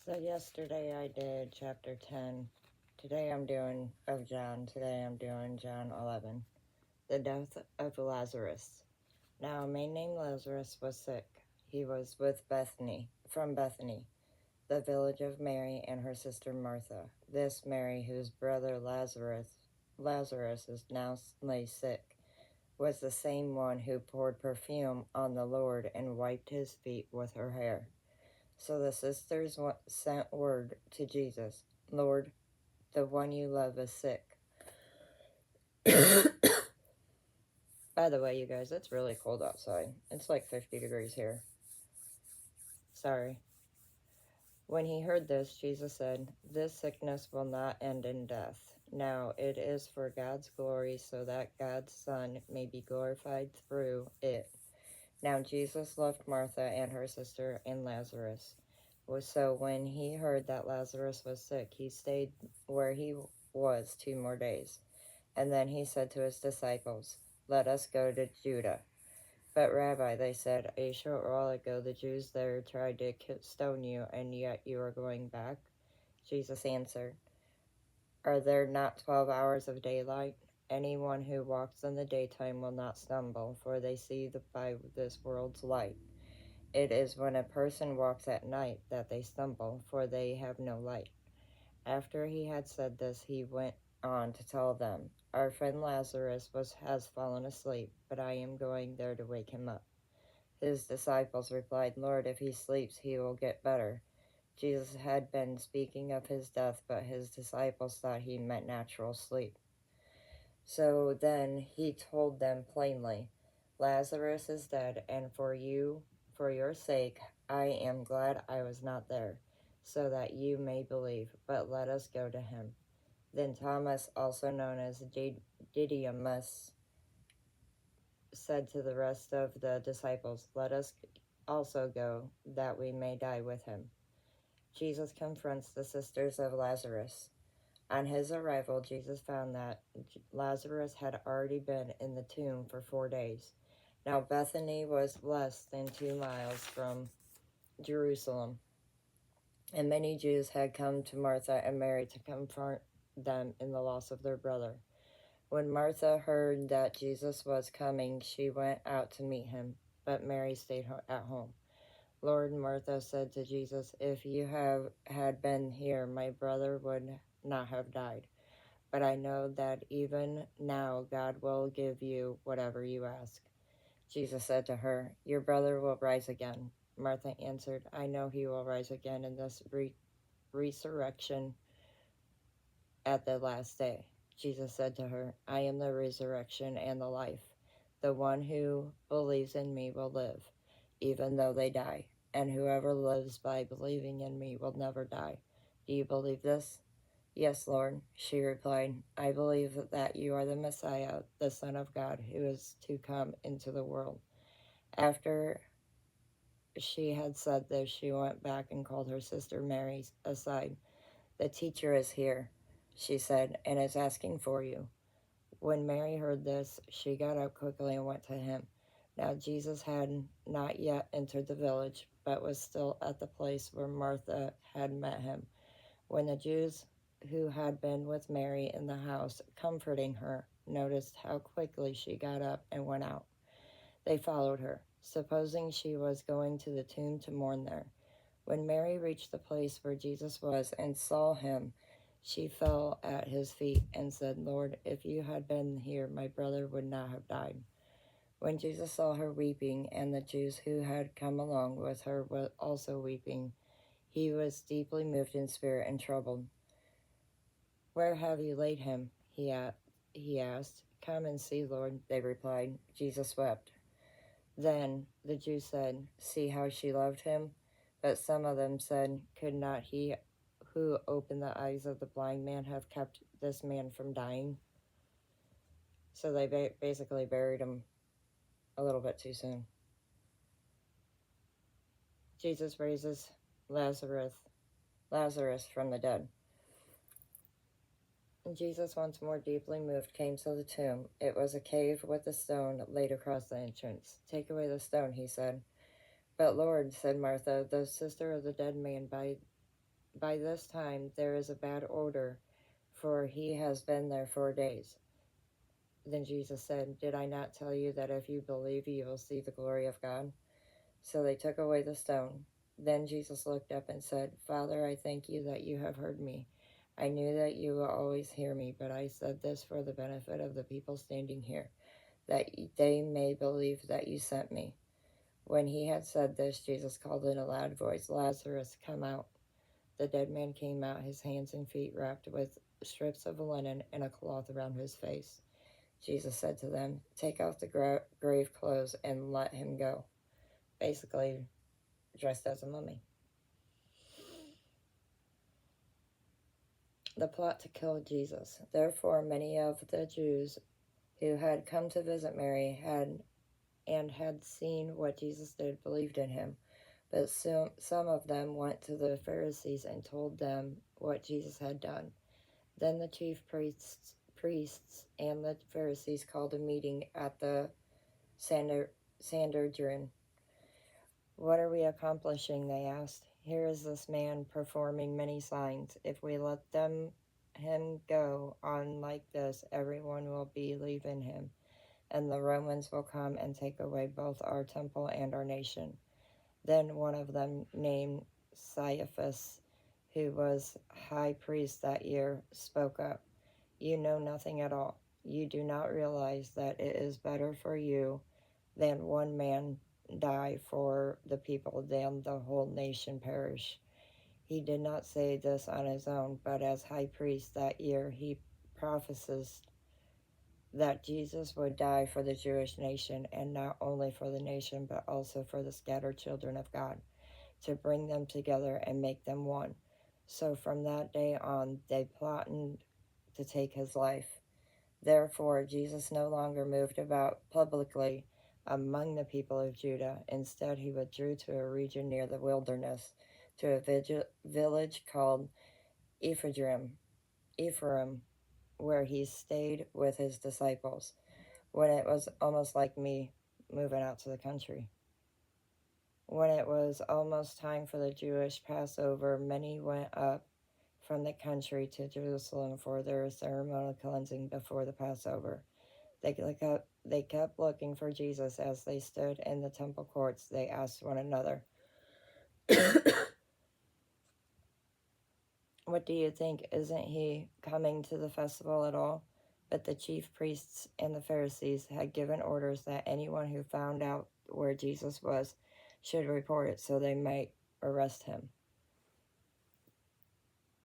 So yesterday I did chapter 10. Today I'm doing John 11. The death of Lazarus. Now a man named Lazarus was sick. He was from Bethany, the village of Mary and her sister Martha. This Mary, whose brother Lazarus is now lay sick, was the same one who poured perfume on the Lord and wiped his feet with her hair. So the sisters sent word to Jesus, Lord, the one you love is sick. By the way, you guys, it's really cold outside. It's like 50 degrees here. Sorry. When he heard this, Jesus said, this sickness will not end in death. Now it is for God's glory, so that God's Son may be glorified through it. Now Jesus loved Martha and her sister and Lazarus. So when he heard that Lazarus was sick, he stayed where he was 2 more days. And then he said to his disciples, let us go to Judah. But Rabbi, they said, a short while ago the Jews there tried to stone you, and yet you are going back? Jesus answered, are there not 12 hours of daylight? Anyone who walks in the daytime will not stumble, for they see by this world's light. It is when a person walks at night that they stumble, for they have no light. After he had said this, he went on to tell them, our friend Lazarus has fallen asleep, but I am going there to wake him up. His disciples replied, Lord, if he sleeps, he will get better. Jesus had been speaking of his death, but his disciples thought he meant natural sleep. So then he told them plainly, Lazarus is dead, and for your sake, I am glad I was not there, so that you may believe, but let us go to him. Then Thomas, also known as Didymus, said to the rest of the disciples, let us also go, that we may die with him. Jesus confronts the sisters of Lazarus. On his arrival, Jesus found that Lazarus had already been in the tomb for 4 days. Now Bethany was less than 2 miles from Jerusalem, and many Jews had come to Martha and Mary to comfort them in the loss of their brother. When Martha heard that Jesus was coming, she went out to meet him, but Mary stayed at home. Lord, Martha said to Jesus, if you had been here, my brother would not have died. But I know that even now God will give you whatever you ask. Jesus said to her, your brother will rise again. Martha answered, I know he will rise again in this resurrection at the last day. Jesus said to her, I am the resurrection and the life. The one who believes in me will live, even though they die. And whoever lives by believing in me will never die. Do you believe this? Yes, Lord, she replied. I believe that you are the Messiah, the Son of God, who is to come into the world. After she had said this, she went back and called her sister Mary aside. The teacher is here, she said, and is asking for you. When Mary heard this, she got up quickly and went to him. Now Jesus had not yet entered the village, but was still at the place where Martha had met him. When the Jews who had been with Mary in the house, comforting her, noticed how quickly she got up and went out, they followed her, supposing she was going to the tomb to mourn there. When Mary reached the place where Jesus was and saw him, she fell at his feet and said, Lord, if you had been here, my brother would not have died. When Jesus saw her weeping, and the Jews who had come along with her were also weeping, he was deeply moved in spirit and troubled. Where have you laid him? He asked. Come and see, Lord, they replied. Jesus wept. Then the Jews said, see how she loved him? But some of them said, could not he who opened the eyes of the blind man have kept this man from dying? So they basically buried him a little bit too soon. Jesus raises Lazarus from the dead. Jesus, once more deeply moved, came to the tomb. It was a cave with a stone laid across the entrance. Take away the stone, he said. But Lord, said Martha, the sister of the dead man, by by this time there is a bad odor, for he has been there 4 days. Then Jesus said, Did I not tell you that if you believe, you will see the glory of God? So they took away the stone. Then Jesus looked up and said, Father, I thank you that you have heard me. I knew that you will always hear me, but I said this for the benefit of the people standing here, that they may believe that you sent me. When he had said this, Jesus called in a loud voice, Lazarus, come out. The dead man came out, his hands and feet wrapped with strips of linen and a cloth around his face. Jesus said to them, Take off the grave clothes and let him go. Basically, dressed as a mummy. The plot to kill Jesus. Therefore, many of the Jews who had come to visit Mary had seen what Jesus did believed in him. But some of them went to the Pharisees and told them what Jesus had done. Then the chief priests and the Pharisees called a meeting at the Sanhedrin. What are we accomplishing? They asked. Here is this man performing many signs. If we let him go on like this, everyone will believe in him, and the Romans will come and take away both our temple and our nation. Then one of them, named Caiaphas, who was high priest that year, spoke up. You know nothing at all. You do not realize that it is better for you than one man die for the people than the whole nation perish. He did not say this on his own, but as high priest that year, he prophesied that Jesus would die for the Jewish nation, and not only for the nation, but also for the scattered children of God, to bring them together and make them one. So from that day on, they plotted to take his life. Therefore, Jesus no longer moved about publicly among the people of Judah. Instead, he withdrew to a region near the wilderness, to a village called Ephraim, where he stayed with his disciples. When it was almost like me moving out to the country. When it was almost time for the Jewish Passover, many went up from the country to Jerusalem for their ceremonial cleansing before the Passover. They kept looking for Jesus as they stood in the temple courts. They asked one another, What do you think? Isn't he coming to the festival at all? But the chief priests and the Pharisees had given orders that anyone who found out where Jesus was should report it so they might arrest him.